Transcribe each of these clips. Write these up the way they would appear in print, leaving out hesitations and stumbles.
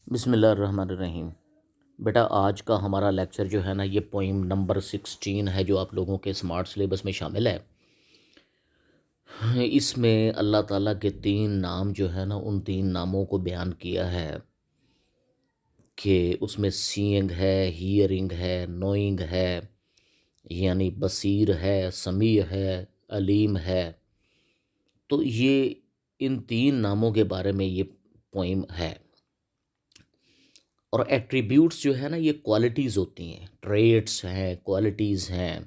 بسم اللہ الرحمن الرحیم۔ بیٹا آج کا ہمارا لیکچر جو ہے نا یہ پوئم نمبر 16 ہے جو آپ لوگوں کے اسمارٹ سلیبس میں شامل ہے۔ اس میں اللہ تعالیٰ کے 3 نام جو ہے نا ان 3 ناموں کو بیان کیا ہے کہ اس میں سینگ ہے، ہیئرنگ ہے، نوئنگ ہے، یعنی بصیر ہے، سمیع ہے، علیم ہے۔ تو یہ ان 3 ناموں کے بارے میں یہ پوئم ہے۔ اور ایٹریبیوٹس جو ہے نا یہ کوالٹیز ہوتی ہیں، ٹریٹس ہیں، کوالٹیز ہیں۔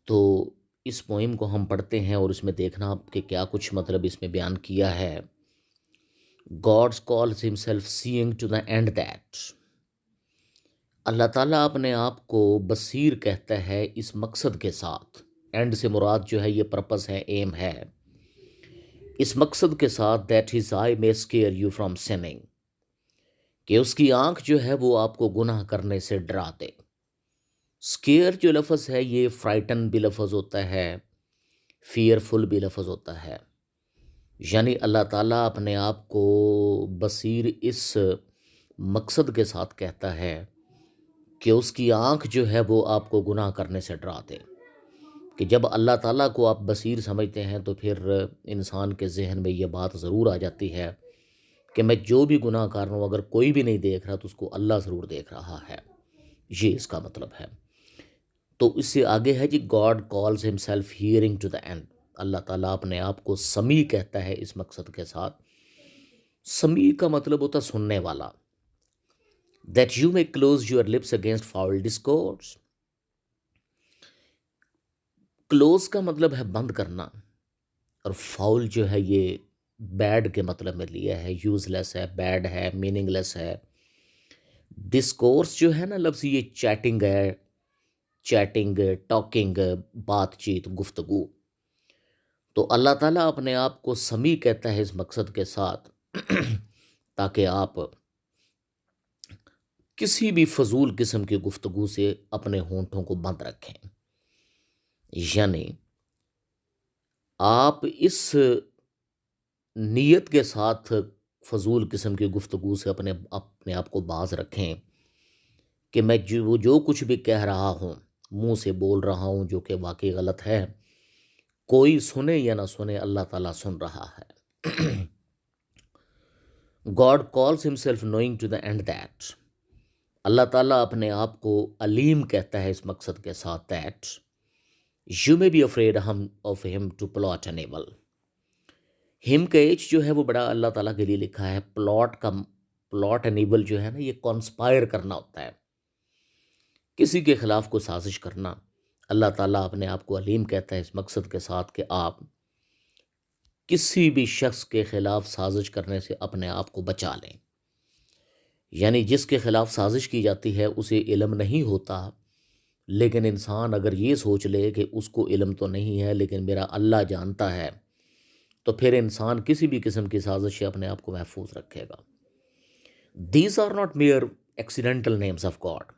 تو اس پوئم کو ہم پڑھتے ہیں اور اس میں دیکھنا کہ کیا کچھ مطلب اس میں بیان کیا ہے۔ God calls himself seeing to the end that, اللہ تعالیٰ اپنے آپ کو بصیر کہتا ہے اس مقصد کے ساتھ۔ اینڈ سے مراد جو ہے یہ پرپس ہے، ایم ہے، اس مقصد کے ساتھ that his I may scare you from sinning، کہ اس کی آنکھ جو ہے وہ آپ کو گناہ کرنے سے ڈرا دے۔ اسکیئر جو لفظ ہے یہ فرائٹن بھی لفظ ہوتا ہے، فیئرفل بھی لفظ ہوتا ہے۔ یعنی اللہ تعالیٰ اپنے آپ کو بصیر اس مقصد کے ساتھ کہتا ہے کہ اس کی آنکھ جو ہے وہ آپ کو گناہ کرنے سے ڈرا دے۔ کہ جب اللہ تعالیٰ کو آپ بصیر سمجھتے ہیں تو پھر انسان کے ذہن میں یہ بات ضرور آ جاتی ہے کہ میں جو بھی گناہ کر رہا ہوں اگر کوئی بھی نہیں دیکھ رہا تو اس کو اللہ ضرور دیکھ رہا ہے۔ یہ اس کا مطلب ہے۔ تو اس سے آگے ہے جی God calls himself hearing to the end, اللہ تعالیٰ اپنے آپ کو سمیع کہتا ہے اس مقصد کے ساتھ۔ سمیع کا مطلب ہوتا ہے سننے والا۔ That you may close your lips against foul discourse, close کا مطلب ہے بند کرنا، اور فاؤل جو ہے یہ بیڈ کے مطلب میں لیا ہے، یوز لیس ہے، بیڈ ہے، میننگ لیس ہے۔ ڈسکورس جو ہے نا لفظ یہ چیٹنگ ہے، چیٹنگ، ٹاکنگ، بات چیت، گفتگو۔ تو اللہ تعالیٰ اپنے آپ کو سمیع کہتا ہے اس مقصد کے ساتھ تاکہ آپ کسی بھی فضول قسم کی گفتگو سے اپنے ہونٹوں کو بند رکھیں۔ یعنی آپ اس نیت کے ساتھ فضول قسم کی گفتگو سے اپنے آپ کو باز رکھیں کہ میں جو کچھ بھی کہہ رہا ہوں، منہ سے بول رہا ہوں جو کہ واقعی غلط ہے، کوئی سنے یا نہ سنے اللہ تعالیٰ سن رہا ہے۔ God calls himself knowing to the end that, اللہ تعالیٰ اپنے آپ کو علیم کہتا ہے اس مقصد کے ساتھ that you may be afraid of him to plot an evil۔ ہم کا ایج جو ہے وہ بڑا اللہ تعالیٰ کے لیے لکھا ہے۔ پلاٹ اینڈ ایول جو ہے نا یہ کانسپائر کرنا ہوتا ہے، کسی کے خلاف کو سازش کرنا۔ اللہ تعالیٰ اپنے آپ کو علیم کہتا ہے اس مقصد کے ساتھ کہ آپ کسی بھی شخص کے خلاف سازش کرنے سے اپنے آپ کو بچا لیں۔ یعنی جس کے خلاف سازش کی جاتی ہے اسے علم نہیں ہوتا، لیکن انسان اگر یہ سوچ لے کہ اس کو علم تو نہیں ہے لیکن میرا اللہ جانتا ہے، تو پھر انسان کسی بھی قسم کی سازش سے اپنے آپ کو محفوظ رکھے گا۔ These are not mere accidental names of God.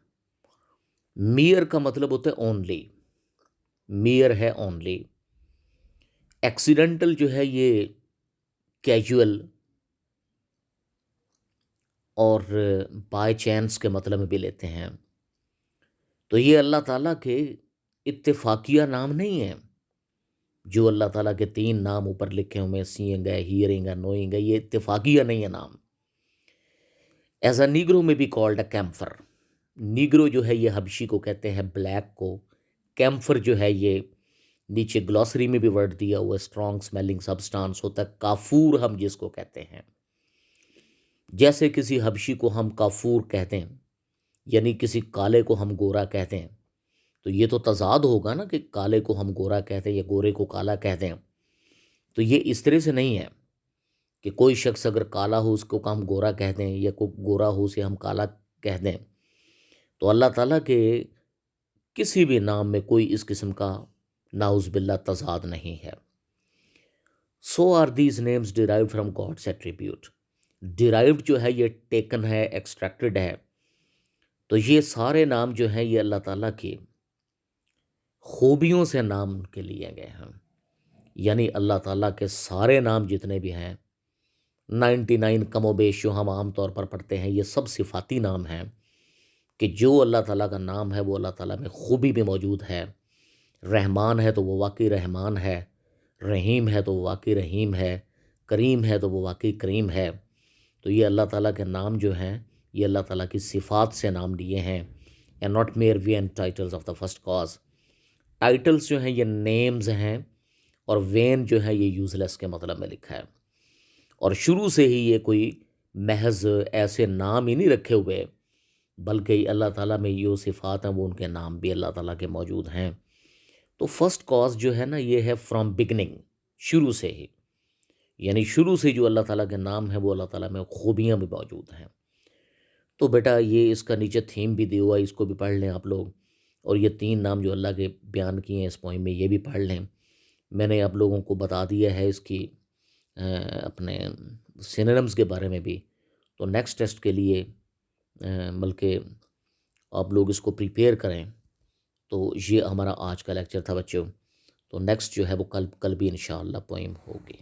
Mere کا مطلب ہوتا ہے اونلی، میئر ہے اونلی۔ ایکسیڈنٹل جو ہے یہ کیجول اور بائی چانس کے مطلب میں بھی لیتے ہیں۔ تو یہ اللہ تعالیٰ کے اتفاقیہ نام نہیں ہیں، جو اللہ تعالیٰ کے 3 نام اوپر لکھے ہوئے، سینگ ہے، ہیئرنگ ہے، نوئنگ ہے، یہ اتفاقیہ نہیں ہے نام۔ ایز اے نیگرو میں بھی کالڈ اے کیمفر، نیگرو جو ہے یہ حبشی کو کہتے ہیں، بلیک کو۔ کیمفر جو ہے یہ نیچے گلوسری میں بھی ورڈ دیا ہوا، اسٹرانگ سمیلنگ سبسٹانس ہوتا ہے، کافور ہم جس کو کہتے ہیں۔ جیسے کسی حبشی کو ہم کافور کہتے ہیں، یعنی کسی کالے کو ہم گورا کہتے ہیں، تو یہ تو تضاد ہوگا نا کہ کالے کو ہم گورا کہتے ہیں یا گورے کو کالا کہتے ہیں۔ تو یہ اس طرح سے نہیں ہے کہ کوئی شخص اگر کالا ہو اس کو ہم گورا کہتے ہیں یا کوئی گورا ہو اسے ہم کالا کہتے ہیں۔ تو اللہ تعالیٰ کے کسی بھی نام میں کوئی اس قسم کا نعوذ باللہ تضاد نہیں ہے۔ So are these names derived from God's attribute, derived جو ہے یہ ٹیکن ہے، ایکسٹریکٹڈ ہے۔ تو یہ سارے نام جو ہیں یہ اللہ تعالیٰ کی خوبیوں سے نام کے لیے گئے ہیں۔ یعنی اللہ تعالیٰ کے سارے نام جتنے بھی ہیں 99 کم و بیش جو ہم عام طور پر پڑھتے ہیں، یہ سب صفاتی نام ہیں کہ جو اللہ تعالیٰ کا نام ہے وہ اللہ تعالیٰ میں خوبی بھی موجود ہے۔ رحمان ہے تو وہ واقعی رحمان ہے، رحیم ہے تو وہ واقعی رحیم ہے، کریم ہے تو وہ واقعی کریم ہے۔ تو یہ اللہ تعالیٰ کے نام جو ہیں یہ اللہ تعالیٰ کی صفات سے نام لیے ہیں، and not mere vain titles of the first cause۔ Titles جو ہیں یہ نیمز ہیں، اور وین جو ہے یہ یوزلیس کے مطلب میں لکھا ہے، اور شروع سے ہی یہ کوئی محض ایسے نام ہی نہیں رکھے ہوئے، بلکہ اللہ تعالیٰ میں جو صفات ہیں وہ ان کے نام بھی اللہ تعالیٰ کے موجود ہیں۔ تو فرسٹ کاز جو ہے نا یہ ہے فرام بگننگ، شروع سے ہی، یعنی شروع سے جو اللہ تعالیٰ کے نام ہیں وہ اللہ تعالیٰ میں خوبیاں بھی موجود ہیں۔ تو بیٹا یہ اس کا نیچے تھیم بھی دیا ہوا ہے، اس کو بھی پڑھ لیں آپ لوگ، اور یہ 3 نام جو اللہ کے بیان کیے ہیں اس پوائم میں یہ بھی پڑھ لیں۔ میں نے آپ لوگوں کو بتا دیا ہے اس کی اپنے سینونمز کے بارے میں بھی، تو نیکسٹ ٹیسٹ کے لیے بلکہ آپ لوگ اس کو پریپیئر کریں۔ تو یہ ہمارا آج کا لیکچر تھا بچوں، تو نیکسٹ جو ہے وہ کل بھی انشاءاللہ پوئم ہوگی۔